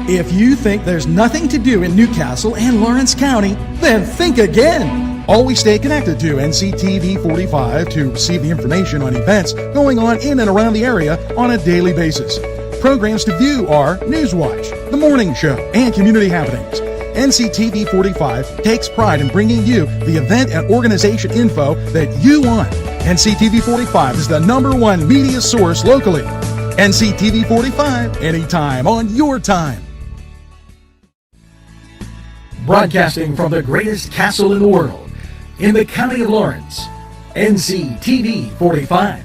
If you think there's nothing to do in Newcastle and Lawrence County, then think again. Always stay connected to NCTV45 to receive the information on events going on in and around the area on a daily basis. Programs to view are Newswatch, The Morning Show, and Community Happenings. NCTV45 takes pride in bringing you the event and organization info that you want. NCTV45 is the #1 media source locally. NCTV45, anytime on your time. Broadcasting from the greatest castle in the world, in the county of Lawrence, NCTV45.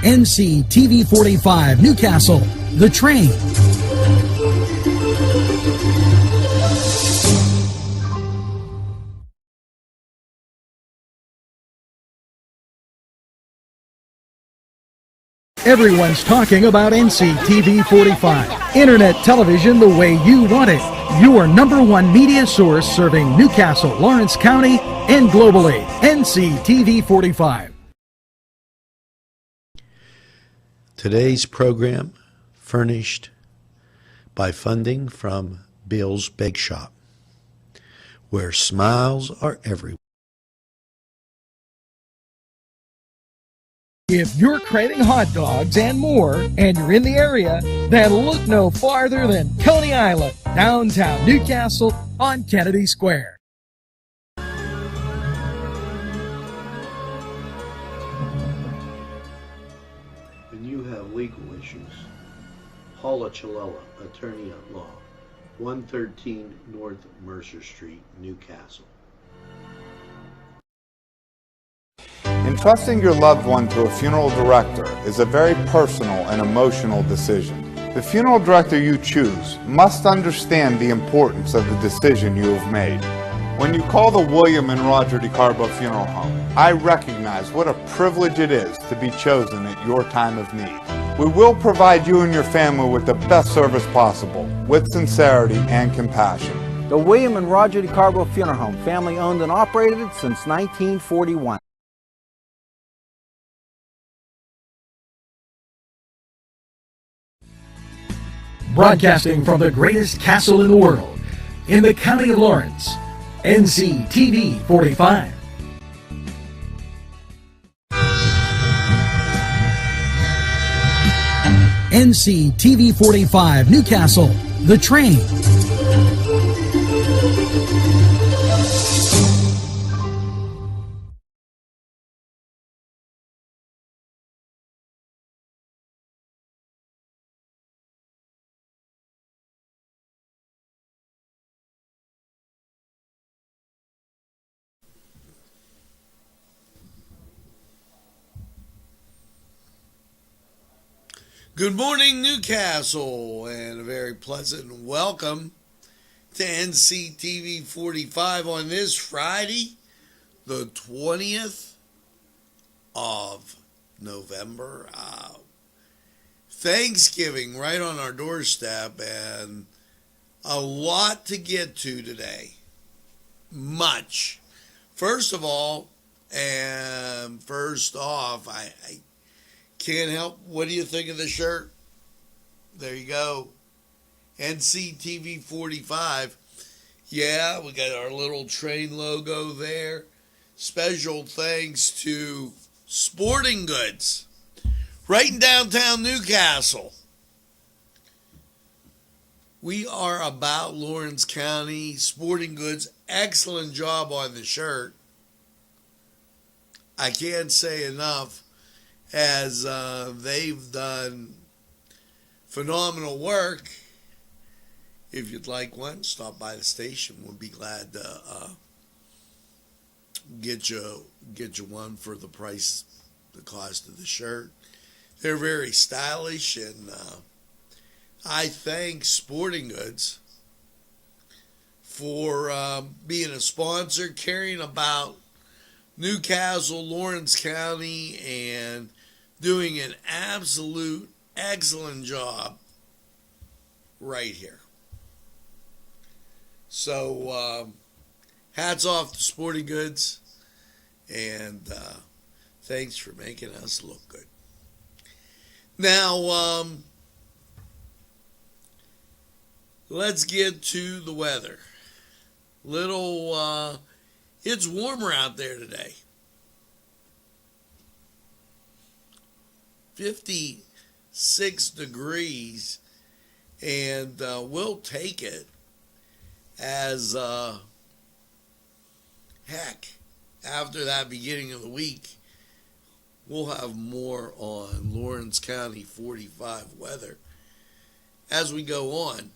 NCTV45 Newcastle, The Train. Everyone's talking about NCTV45. Internet television the way you want it. Your #1 media source serving Newcastle, Lawrence County, and globally. NCTV45. Today's program furnished by funding from Bill's Bake Shop, where smiles are everywhere. If you're craving hot dogs and more, and you're in the area, then look no farther than Coney Island, downtown Newcastle on Kennedy Square. When you have legal issues, Paula Chilella, attorney at law, 113 North Mercer Street, Newcastle. Entrusting your loved one to a funeral director is a very personal and emotional decision. The funeral director you choose must understand the importance of the decision you have made. When you call the William and Roger DeCarbo Funeral Home, I recognize what a privilege it is to be chosen at your time of need. We will provide you and your family with the best service possible, with sincerity and compassion. The William and Roger DeCarbo Funeral Home, family owned and operated since 1941. Broadcasting from the greatest castle in the world, in the county of Lawrence, NCTV45. NCTV45 Newcastle, The Train. Good morning, Newcastle, and a very pleasant welcome to NCTV 45 on this Friday, the 20th of November. Thanksgiving right on our doorstep, and a lot to get to today. Much. First off, I can't help. What do you think of the shirt? There you go. NCTV 45. Yeah, we got our little train logo there. Special thanks to Sporting Goods, right in downtown Newcastle. We are about Lawrence County. Sporting Goods, excellent job on the shirt. I can't say enough, as they've done phenomenal work. If you'd like one, stop by the station. We'll be glad to get you one for the price, the cost of the shirt. They're very stylish, and I thank Sporting Goods for being a sponsor, caring about Newcastle, Lawrence County, and doing an absolute excellent job right here. So hats off to Sporting Goods, and Thanks for making us look good. Now, let's get to the weather. It's warmer out there today. 56 degrees, and we'll take it as heck. After that beginning of the week, we'll have more on Lawrence County 45 weather as we go on.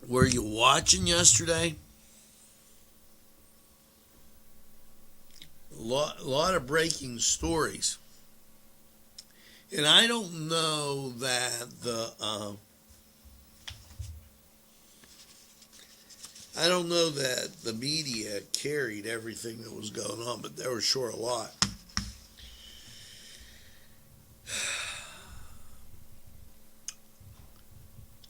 Were you watching yesterday? A lot of breaking stories. And I don't know that the media carried everything that was going on, but there was sure a lot.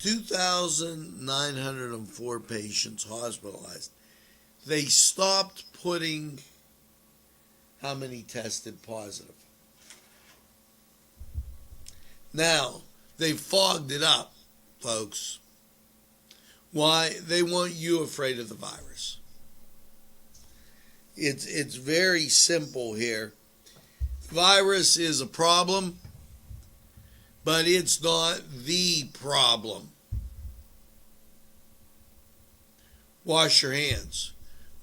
$2,904 patients hospitalized. They stopped putting how many tested positive. Now, they fogged it up, folks. Why? They want you afraid of the virus. It's very simple here. Virus is a problem, but it's not the problem. Wash your hands.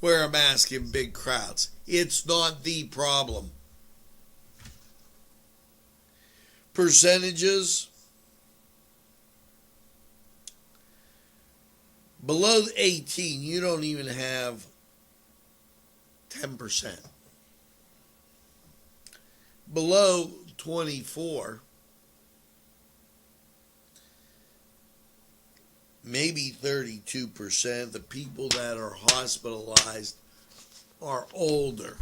Wear a mask in big crowds. It's not the problem. Percentages. Below 18, you don't even have 10%. Below 24, maybe 32%. The people that are hospitalized are older.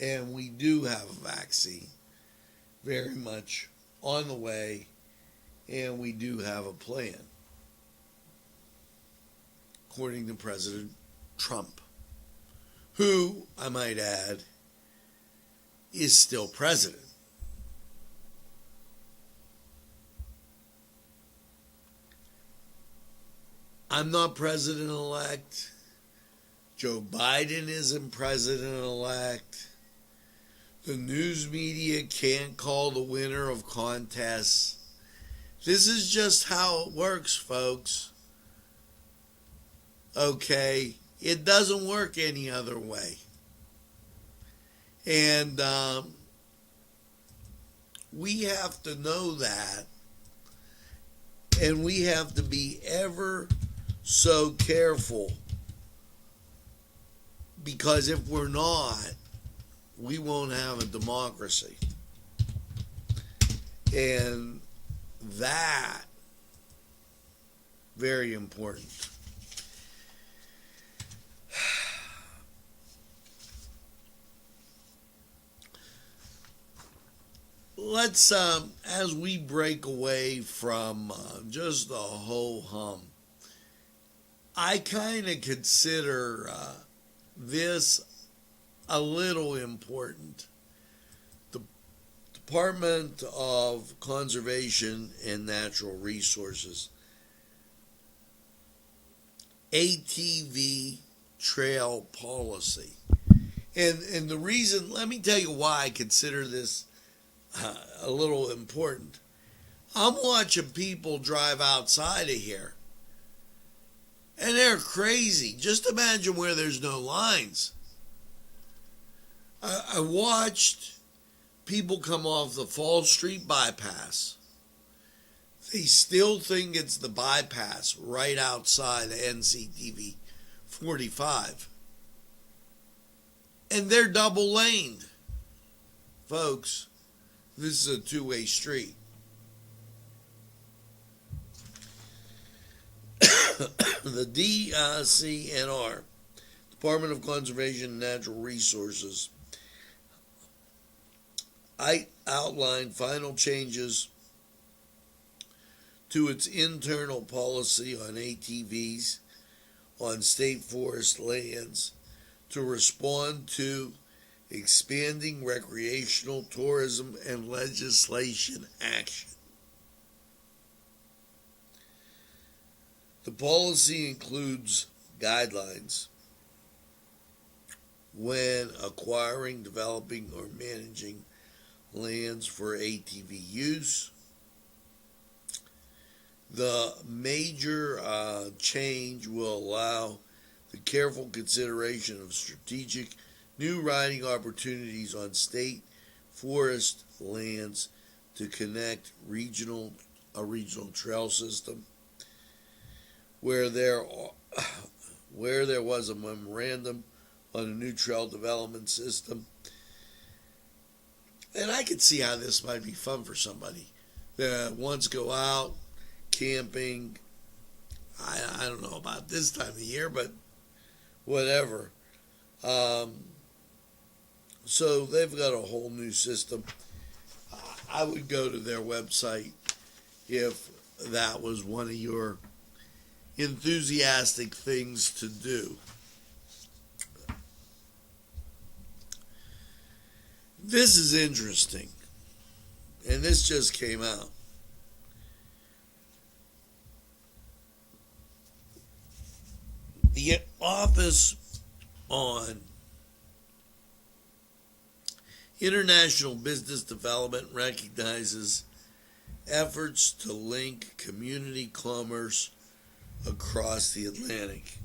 And we do have a vaccine very much on the way, and we do have a plan, according to President Trump, who, I might add, is still president. I'm not president-elect. Joe Biden isn't president-elect. The news media can't call the winner of contests. This is just how it works, folks. Okay? It doesn't work any other way. And we have to know that. And we have to be ever so careful. Because if we're not, we won't have a democracy. And that, very important. Let's, as we break away from just the ho-hum, I kind of consider this a little important. The Department of Conservation and Natural Resources, ATV trail policy. And the reason, let me tell you why I consider this a little important. I'm watching people drive outside of here, and they're crazy. Just imagine where there's no lines. I watched people come off the Fall Street bypass. They still think it's the bypass right outside of Nctv45. And they're double laned. Folks, this is a two-way street. The DCNR, Department of Conservation and Natural Resources, I outlined final changes to its internal policy on ATVs on state forest lands to respond to expanding recreational tourism and legislation action. The policy includes guidelines when acquiring, developing, or managing lands for ATV use. The major change will allow the careful consideration of strategic new riding opportunities on state forest lands to connect a regional trail system where there was a memorandum on a new trail development system. And I could see how this might be fun for somebody that wants to go out camping. I don't know about this time of year, but whatever. So they've got a whole new system. I would go to their website if that was one of your enthusiastic things to do. This is interesting, and this just came out. The Office on International Business Development recognizes efforts to link community commerce across the Atlantic.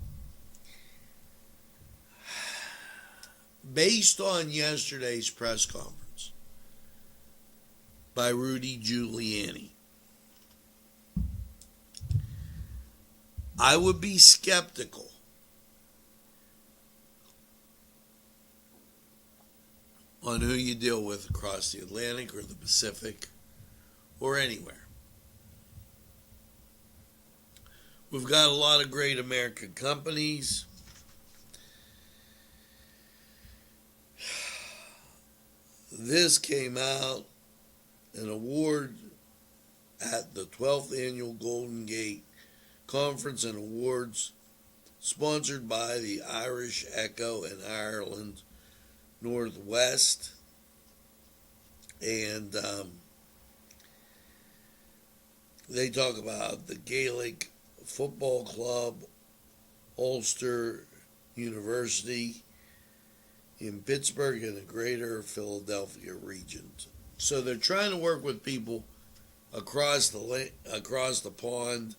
Based on yesterday's press conference by Rudy Giuliani, I would be skeptical on who you deal with across the Atlantic or the Pacific or anywhere. We've got a lot of great American companies. This came out, an award at the 12th Annual Golden Gate Conference and Awards, sponsored by the Irish Echo and Ireland Northwest. And they talk about the Gaelic Football Club, Ulster University in Pittsburgh and the greater Philadelphia region. So they're trying to work with people across the pond,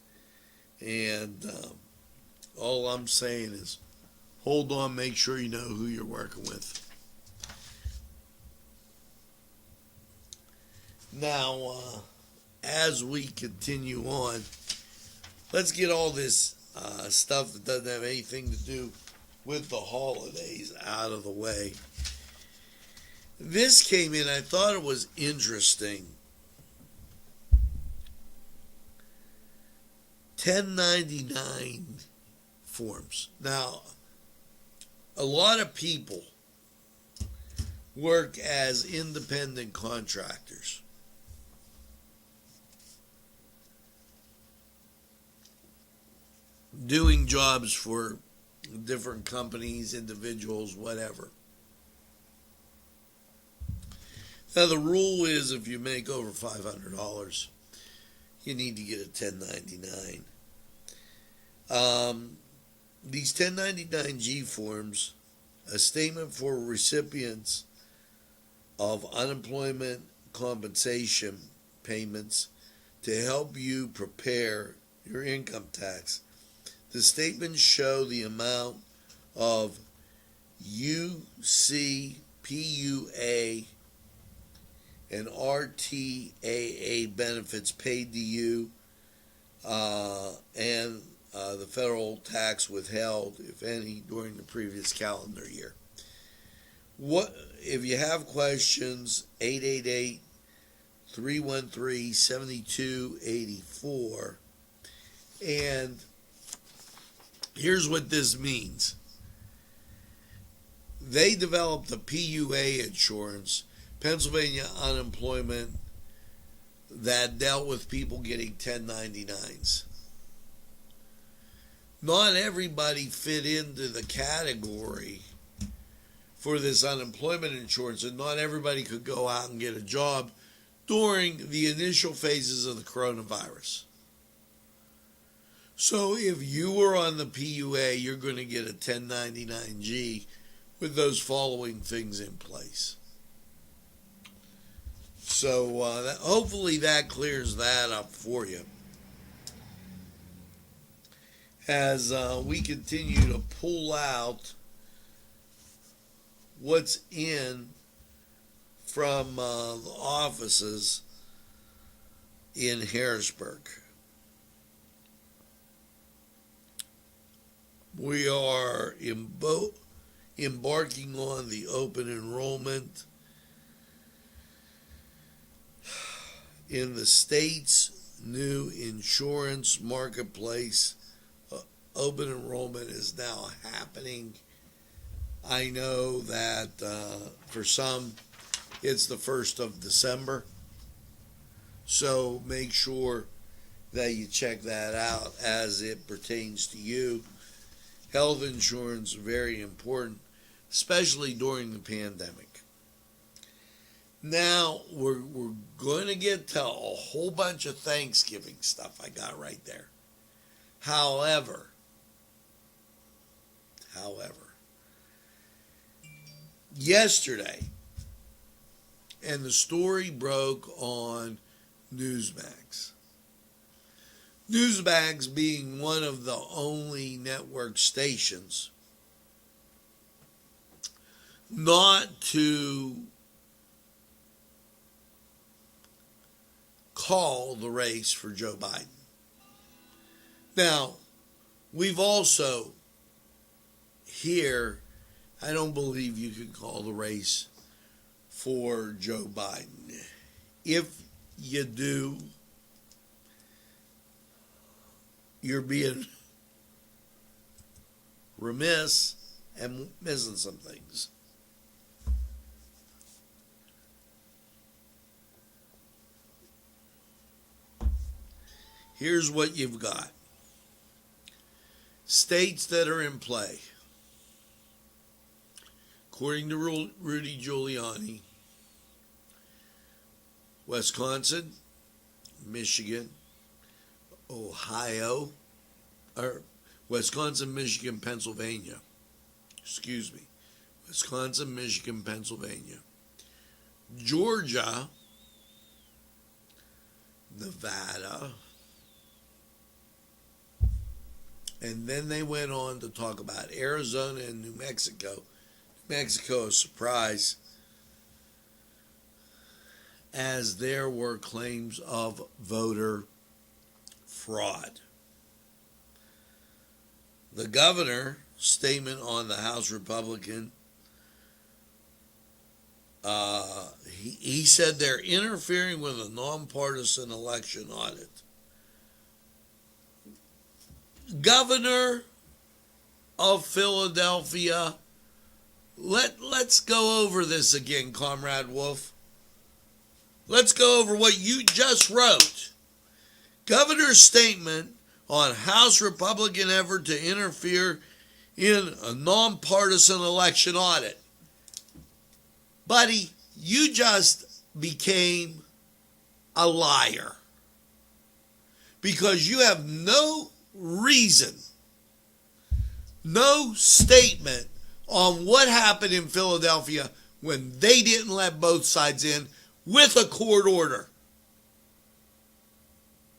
and all I'm saying is hold on, make sure you know who you're working with. Now, as we continue on, let's get all this stuff that doesn't have anything to do with the holidays out of the way. This came in, I thought it was interesting. 1099 forms. Now, a lot of people work as independent contractors. Doing jobs for different companies, individuals, whatever. Now, the rule is if you make over $500, you need to get a 1099. These 1099-G forms, a statement for recipients of unemployment compensation payments to help you prepare your income tax. The statements show the amount of UCPUA and RTAA benefits paid to you and the federal tax withheld, if any, during the previous calendar year. What if you have questions? 888-313-7284. And here's what this means. They developed the PUA insurance, Pennsylvania Unemployment that dealt with people getting 1099s. Not everybody fit into the category for this unemployment insurance, and not everybody could go out and get a job during the initial phases of the coronavirus. So if you were on the PUA, you're going to get a 1099G with those following things in place. So hopefully that clears that up for you. As we continue to pull out what's in from the offices in Harrisburg. We are embarking on the open enrollment in the state's new insurance marketplace. Open enrollment is now happening. I know that for some, it's the 1st of December. So make sure that you check that out as it pertains to you. Health insurance is very important, especially during the pandemic. Now, we're going to get to a whole bunch of Thanksgiving stuff I got right there. However, yesterday, and the story broke on Newsmax. Newsmax being one of the only network stations not to call the race for Joe Biden. Now, we've also here, I don't believe you can call the race for Joe Biden. If you do, you're being remiss and missing some things. Here's what you've got. States that are in play. According to Rudy Giuliani, Wisconsin, Michigan, Ohio, or Wisconsin, Michigan, Pennsylvania. Wisconsin, Michigan, Pennsylvania. Georgia, Nevada, and then they went on to talk about Arizona and New Mexico. New Mexico, a surprise, as there were claims of voter fraud. The governor statement on the House Republican, he said they're interfering with a nonpartisan election audit. Governor of Philadelphia, let's go over this again, Comrade Wolf. Let's go over what you just wrote. Governor's statement on House Republican effort to interfere in a nonpartisan election audit. Buddy, you just became a liar. Because you have no reason, no statement on what happened in Philadelphia when they didn't let both sides in with a court order.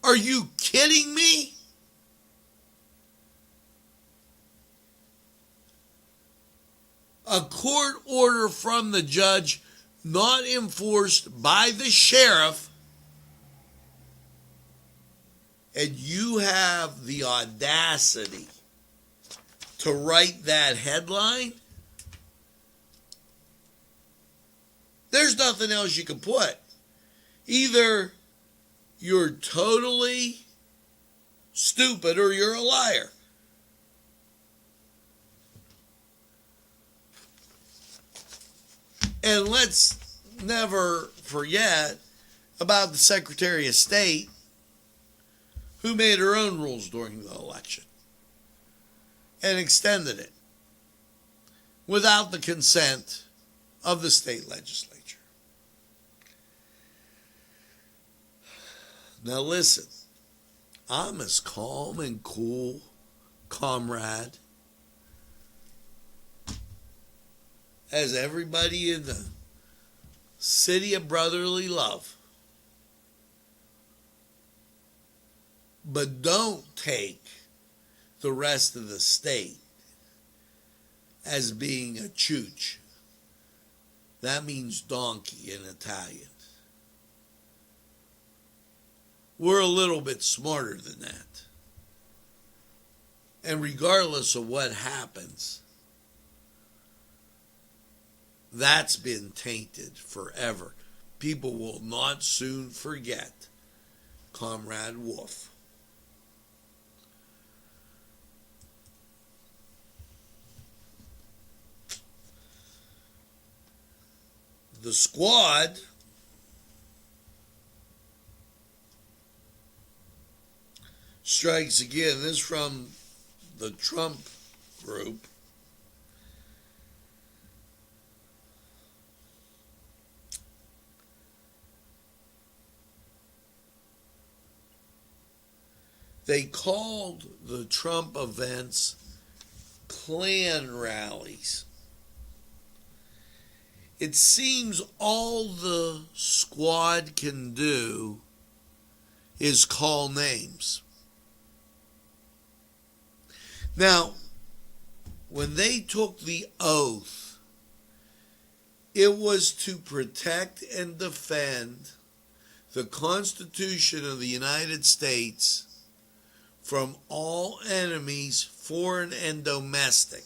Are you kidding me? A court order from the judge not enforced by the sheriff, and you have the audacity to write that headline? There's nothing else you can put. Either you're totally stupid or you're a liar. And let's never forget about the Secretary of State who made her own rules during the election and extended it without the consent of the state legislature. Now listen, I'm as calm and cool, comrade, as everybody in the city of brotherly love. But don't take the rest of the state as being a chooch. That means donkey in Italian. We're a little bit smarter than that. And regardless of what happens, that's been tainted forever. People will not soon forget Comrade Wolf. The squad strikes again. This from the Trump group. They called the Trump events Klan rallies. It seems all the squad can do is call names. Now, when they took the oath, it was to protect and defend the Constitution of the United States from all enemies, foreign and domestic.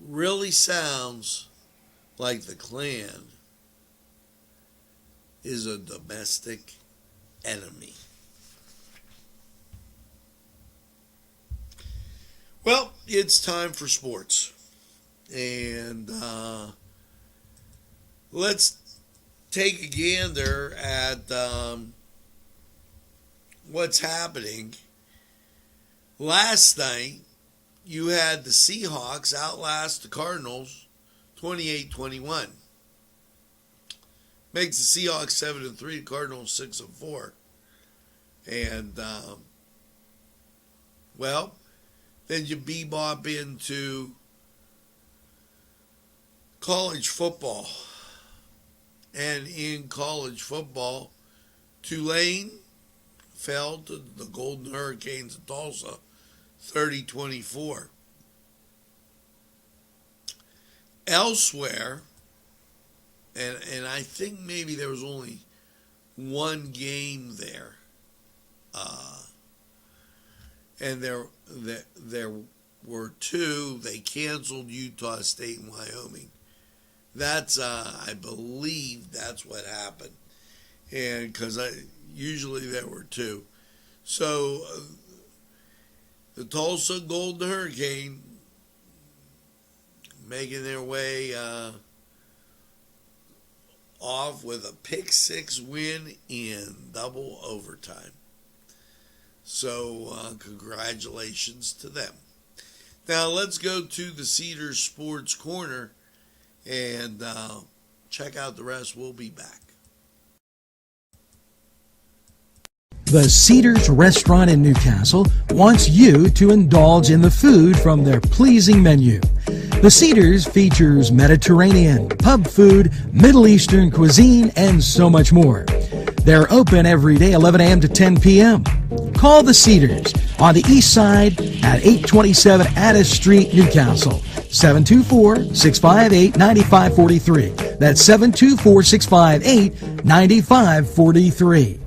Really sounds like the Klan is a domestic enemy. Well, it's time for sports. And let's take a gander at what's happening. Last night, you had the Seahawks outlast the Cardinals 28-21. Makes the Seahawks 7-3, the Cardinals 6-4. And, well, then you bebop into college football. And in college football, Tulane fell to the Golden Hurricanes of Tulsa 30-24. Elsewhere, and I think maybe there was only one game there, and there were two. They canceled Utah State and Wyoming. That's I believe that's what happened, and because usually there were two, so. The Tulsa Golden Hurricane making their way off with a pick-6 win in double overtime. So congratulations to them. Now let's go to the Cedars Sports Corner and check out the rest. We'll be back. The Cedars Restaurant in Newcastle wants you to indulge in the food from their pleasing menu. The Cedars features Mediterranean, pub food, Middle Eastern cuisine, and so much more. They're open every day 11 a.m. to 10 p.m. Call the Cedars on the east side at 827 Addis Street, Newcastle. 724-658-9543. That's 724-658-9543.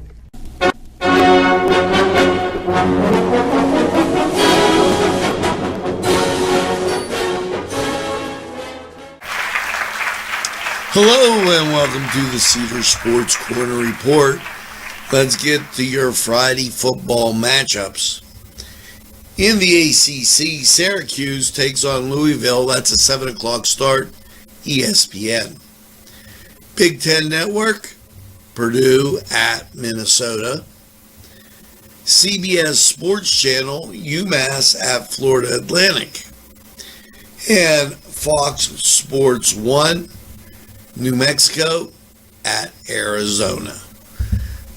Hello and welcome to the Cedar Sports Corner Report. Let's get to your Friday football matchups. In the ACC, Syracuse takes on Louisville. That's a 7 o'clock start ESPN. Big Ten Network, Purdue at Minnesota. CBS Sports Channel, UMass at Florida Atlantic. And Fox Sports 1, New Mexico at Arizona.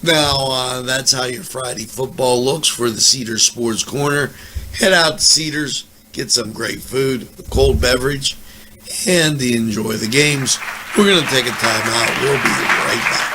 Now, that's how your Friday football looks for the Cedars Sports Corner. Head out to Cedars, get some great food, a cold beverage, and enjoy the games. We're going to take a time out. We'll be right back.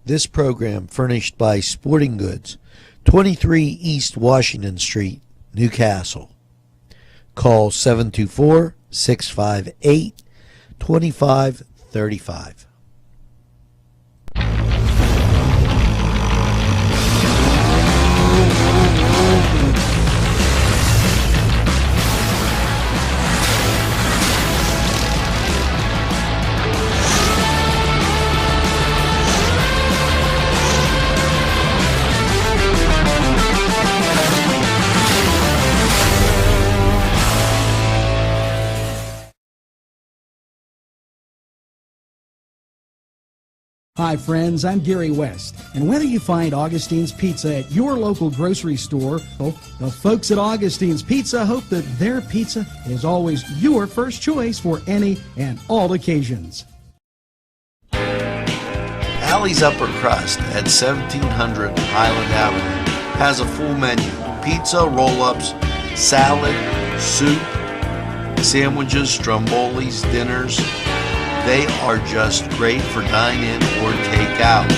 This program furnished by Sporting Goods, 23 East Washington Street, Newcastle. Call 724-658-2535. Hi friends, I'm Gary West, and whether you find Augustine's Pizza at your local grocery store, well, the folks at Augustine's Pizza hope that their pizza is always your first choice for any and all occasions. Allie's Upper Crust at 1700 Highland Avenue has a full menu: pizza, roll-ups, salad, soup, sandwiches, strombolis, dinners. They are just great for dine-in or take-out.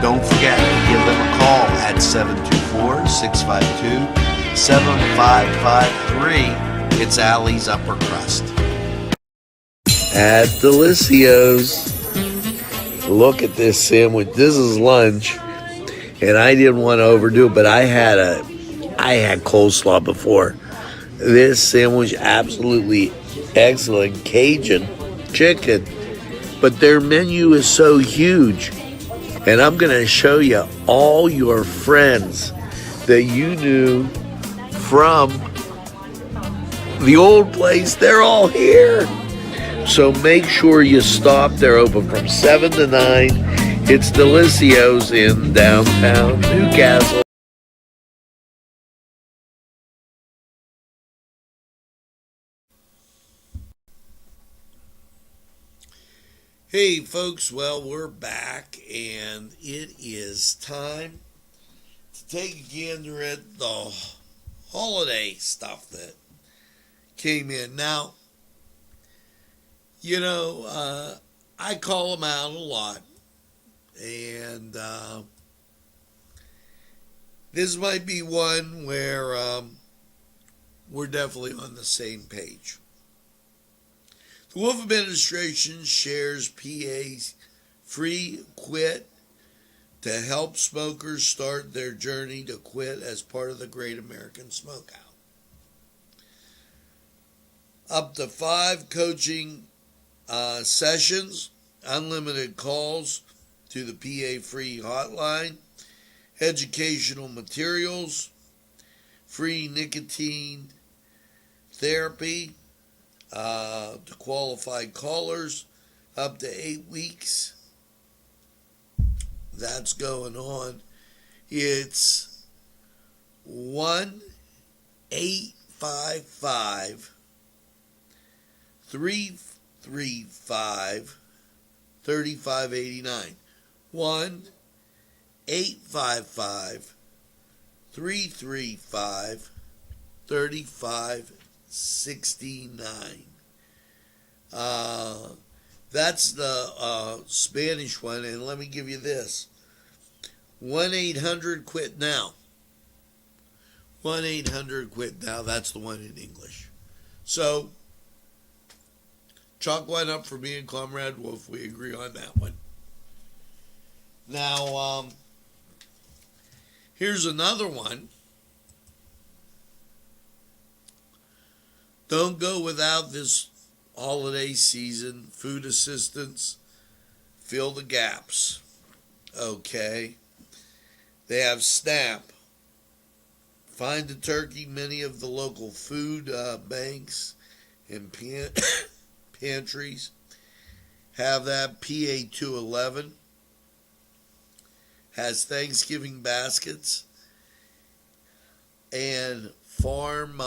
Don't forget to give them a call at 724-652-7553. It's Allie's Upper Crust. At Delicios. Look at this sandwich. This is lunch, and I didn't want to overdo it, but I had coleslaw before. This sandwich, absolutely excellent. Cajun chicken, but their menu is so huge, and I'm going to show you all your friends that you knew from the old place. They're all here, so make sure you stop. They're open from 7 to 9. It's Delicios in downtown Newcastle. Hey folks, well, we're back, and it is time to take a gander at the holiday stuff that came in. Now, I call them out a lot, and this might be one where we're definitely on the same page. The Wolf administration shares PA's free quit to help smokers start their journey to quit as part of the Great American Smokeout. Up to 5 coaching sessions, unlimited calls to the PA free hotline, educational materials, free nicotine therapy, to qualified callers, up to 8 weeks. That's going on. It's 1-855-335-3589. 1-855-335-3569. That's the Spanish one, and let me give you this: 1-800-QUIT-NOW. 1-800-QUIT-NOW. That's the one in English. So, chalk one up for me and Comrade Wolf. We agree on that one. Now, here's another one. Don't go without this holiday season. Food assistance, fill the gaps. Okay. They have SNAP. Find a turkey. Many of the local food banks and pantries have that. PA 211 has Thanksgiving baskets and farm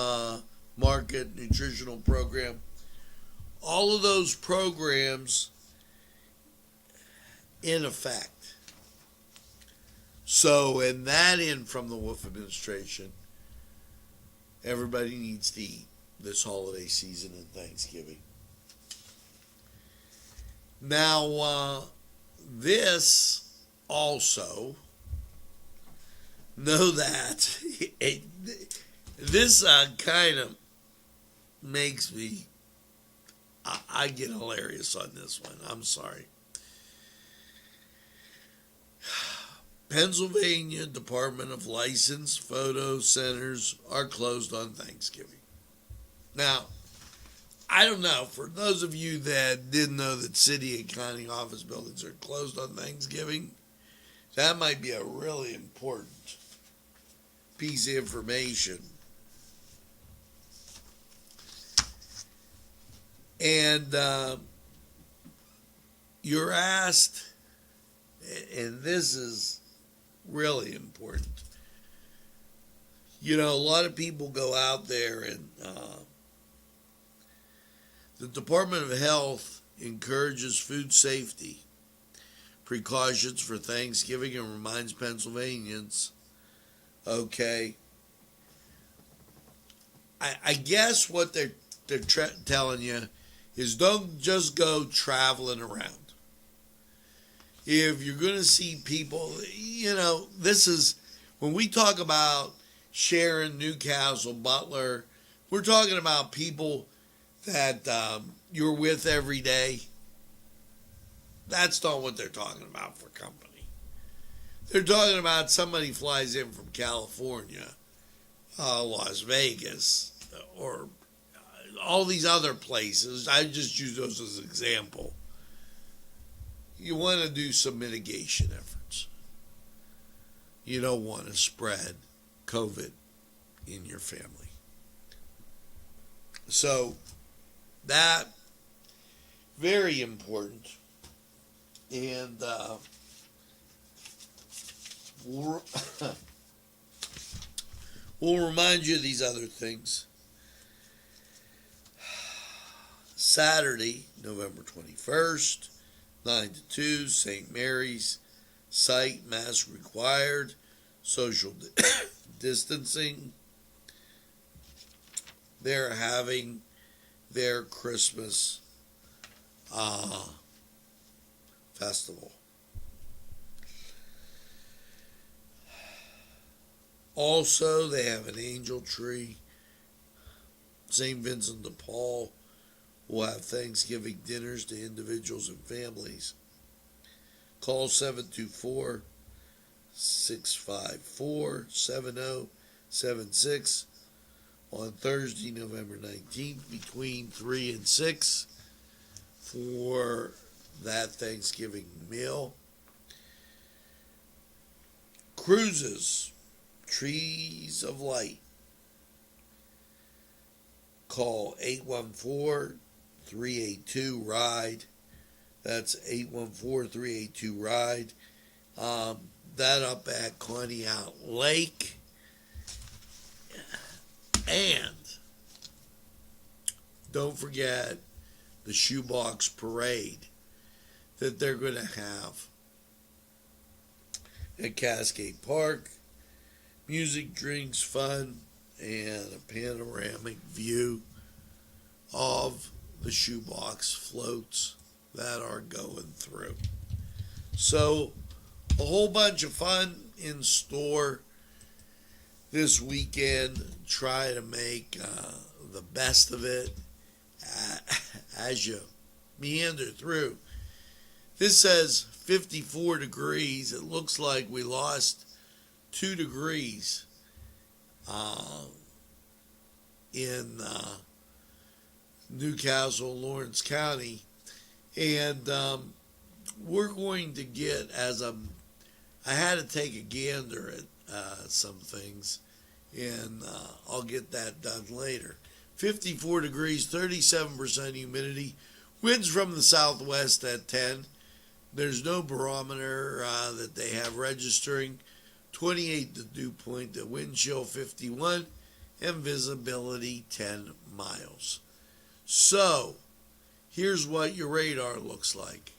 market nutritional program. All of those programs in effect. So, and that in from the Wolf administration, everybody needs to eat this holiday season and Thanksgiving. Now, this also, know that this kind of makes me, I get hilarious on this one. I'm sorry. Pennsylvania Department of License photo centers are closed on Thanksgiving. Now, I don't know, for those of you that didn't know that city and county office buildings are closed on Thanksgiving, that might be a really important piece of information. And you're asked, and this is really important. You know, a lot of people go out there and the Department of Health encourages food safety precautions for Thanksgiving and reminds Pennsylvanians, okay, I guess what they're telling you is don't just go traveling around. If you're going to see people, you know, this is, when we talk about Sharon, Newcastle, Butler, we're talking about people that you're with every day. That's not what they're talking about for company. They're talking about somebody flies in from California, Las Vegas, or all these other places. I just use those as an example. You want to do some mitigation efforts. You don't want to spread COVID in your family. So that, very important. And we'll remind you of these other things. Saturday, November 21st, 9 to 2, St. Mary's site, mask required, social distancing. They're having their Christmas festival. Also, they have an angel tree. St. Vincent de Paul will have Thanksgiving dinners to individuals and families. Call 724-654-7076 on Thursday, November 19th between 3 and 6 for that Thanksgiving meal. Cruises, Trees of Light. Call 814-382-RIDE. That's 814-382-RIDE. That up at Conneaut Lake. And don't forget the Shoebox Parade that they're going to have at Cascade Park. Music, drinks, fun, and a panoramic view of the shoebox floats that are going through. So, a whole bunch of fun in store this weekend. Try to make the best of it as you meander through. This says 54 degrees. It looks like we lost 2 degrees in Newcastle, Lawrence County. And we're going to get, as I'm I had to take a gander at some things, and I'll get that done later. 54 degrees, 37% humidity, winds from the southwest at 10. There's no barometer that they have registering. 28 the dew point, the wind chill 51, and visibility 10 miles. So, here's what your radar looks like.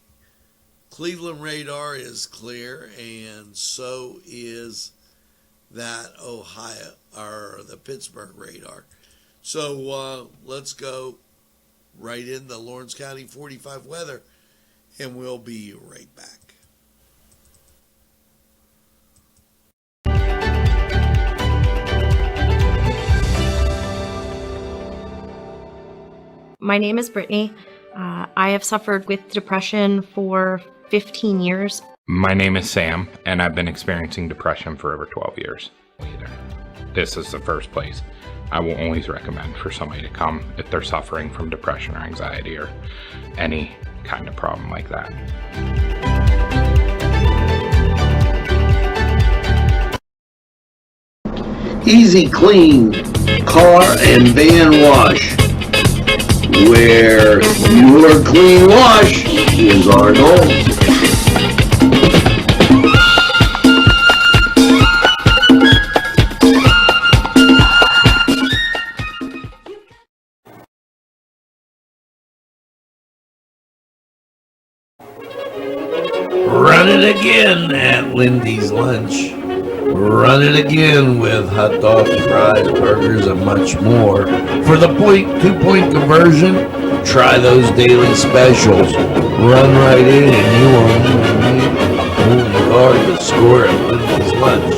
Cleveland radar is clear, and so is that Ohio, or the Pittsburgh radar. So let's go right into Lawrence County 45 weather, and we'll be right back. My name is Brittany. I have suffered with depression for 15 years. My name is Sam, and I've been experiencing depression for over 12 years. This is the first place I will always recommend for somebody to come if they're suffering from depression or anxiety or any kind of problem like that. Easy Clean Car and Van Wash, where your clean wash is our goal. Run it again at Lindy's Lunch. Run it again with hot dogs, fries, burgers, and much more. For the 2-point conversion, try those daily specials. Run right in and you won't need guard to score at Lindy's Lunch.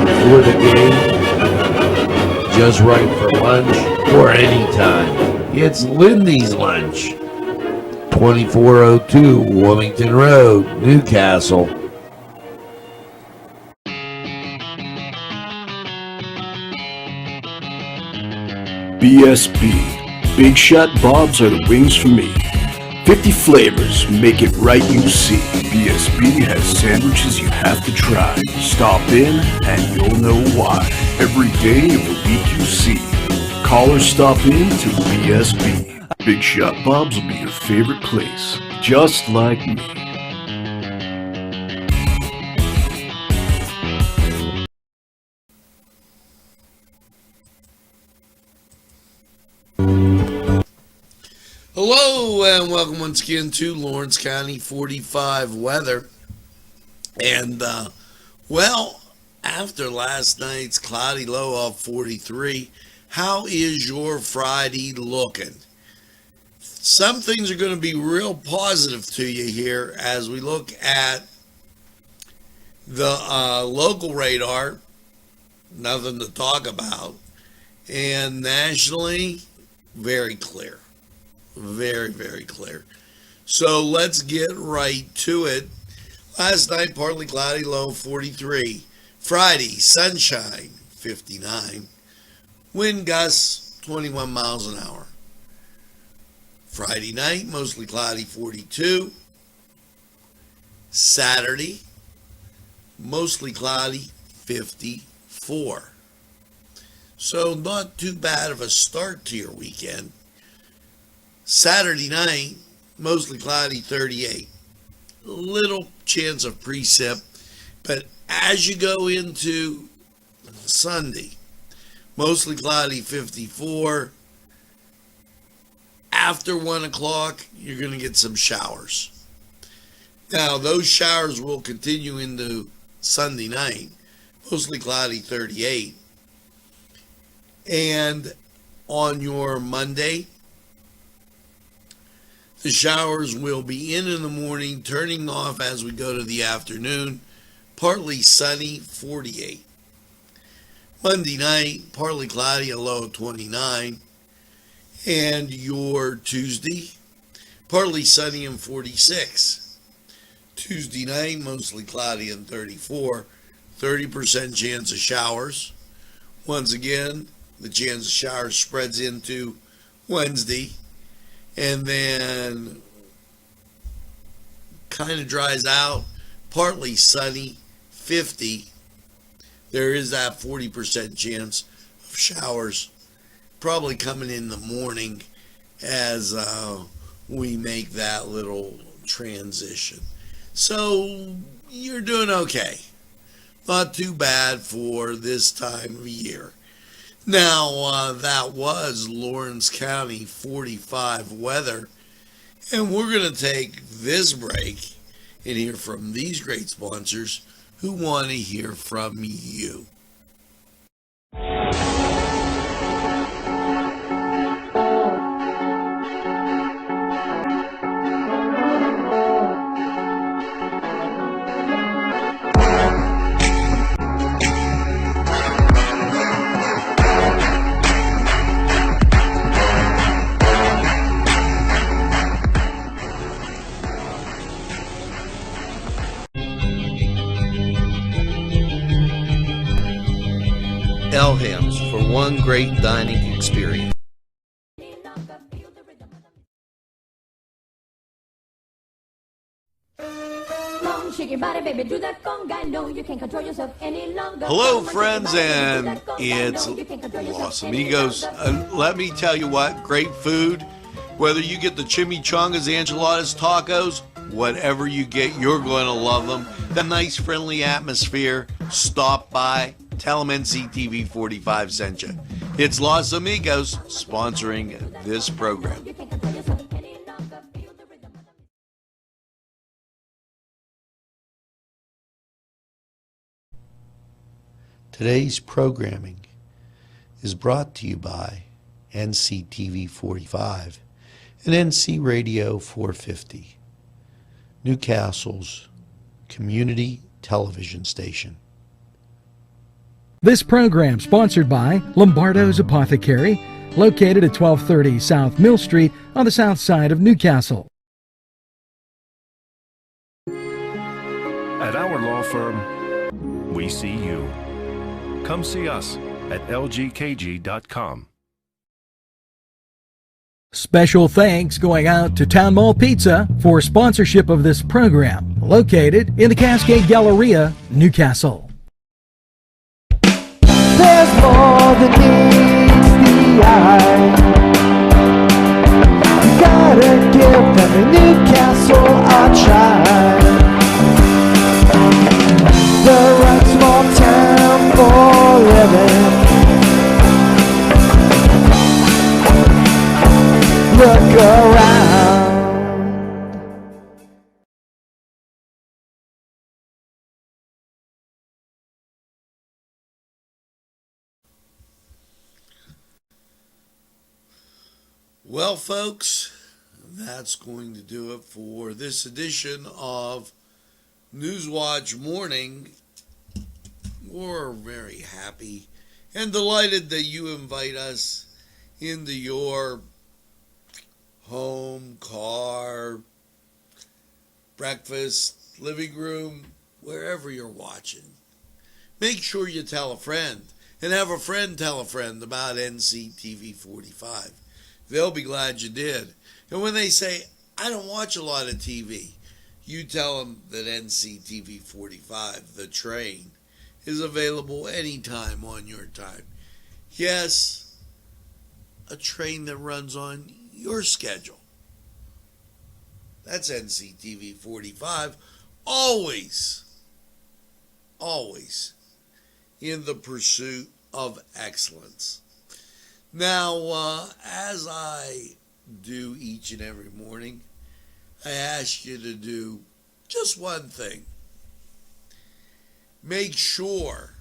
Before the game, just right for lunch, or anytime. It's Lindy's Lunch. 2402 Wilmington Road, Newcastle. BSB. Big Shot Bobs are the wings for me. 50 flavors, make it right you see. BSB has sandwiches you have to try. Stop in and you'll know why. Every day of the week you see. Call or stop in to BSB. Big Shot Bobs will be your favorite place, just like me. Hello and welcome once again to Lawrence County 45 weather. And well, after last night's cloudy low of 43, how is your Friday looking? Some things are going to be real positive to you here as we look at the local radar. Nothing to talk about. And nationally, very clear. Very, very clear. So let's get right to it. Last night, partly cloudy, low 43. Friday, sunshine, 59. Wind gusts, 21 miles an hour. Friday night, mostly cloudy, 42. Saturday, mostly cloudy, 54. So not too bad of a start to your weekend. Saturday night, mostly cloudy, 38. Little chance of precip, but as you go into Sunday, mostly cloudy, 54. After 1 o'clock, you're going to get some showers. Now, those showers will continue into Sunday night, mostly cloudy, 38. And on your Monday, the showers will be in the morning, turning off as we go to the afternoon. Partly sunny, 48. Monday night, partly cloudy, a low of 29. And your Tuesday, partly sunny and 46. Tuesday night, mostly cloudy and 34. 30% chance of showers. Once again, the chance of showers spreads into Wednesday. And then kind of dries out, partly sunny, 50, there is that 40% chance of showers probably coming in the morning as we make that little transition. So you're doing okay. Not too bad for this time of year. Now, that was Lawrence County 45 weather. And we're going to take this break and hear from these great sponsors who want to hear from you. Elham's for one great dining experience. Hello, friends, and it's Los Amigos. Let me tell you what, great food. Whether you get the chimichangas, enchiladas, tacos, whatever you get, you're going to love them. The nice, friendly atmosphere. Stop by. Tell them NCTV45 sent you. It's Los Amigos sponsoring this program. Today's programming is brought to you by NCTV45 and NC Radio 450, Newcastle's community television station. This program sponsored by Lombardo's Apothecary, located at 1230 South Mill Street on the south side of Newcastle. At our law firm, we see you. Come see us at lgkg.com. Special thanks going out to Town Mall Pizza for sponsorship of this program, located in the Cascade Galleria, Newcastle. There's more than meets the eye. You gotta give them a Newcastle a try. The right small town for living. Look around. Well, folks, that's going to do it for this edition of Newswatch Morning. We're very happy and delighted that you invite us into your home, car, breakfast, living room, wherever you're watching. Make sure you tell a friend and have a friend tell a friend about NCTV45. They'll be glad you did. And when they say, I don't watch a lot of TV, you tell them that NCTV45, the train, is available anytime on your time. Yes, a train that runs on your schedule. That's NCTV45, always in the pursuit of excellence. Now, as I do each and every morning, I ask you to do just one thing. Make sure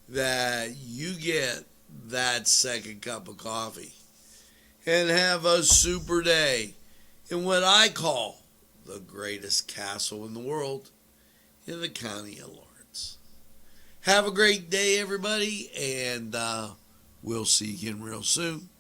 that you get that second cup of coffee and have a super day in what I call the greatest castle in the world, in the county of Lawrence. Have a great day, everybody, and we'll see you again real soon.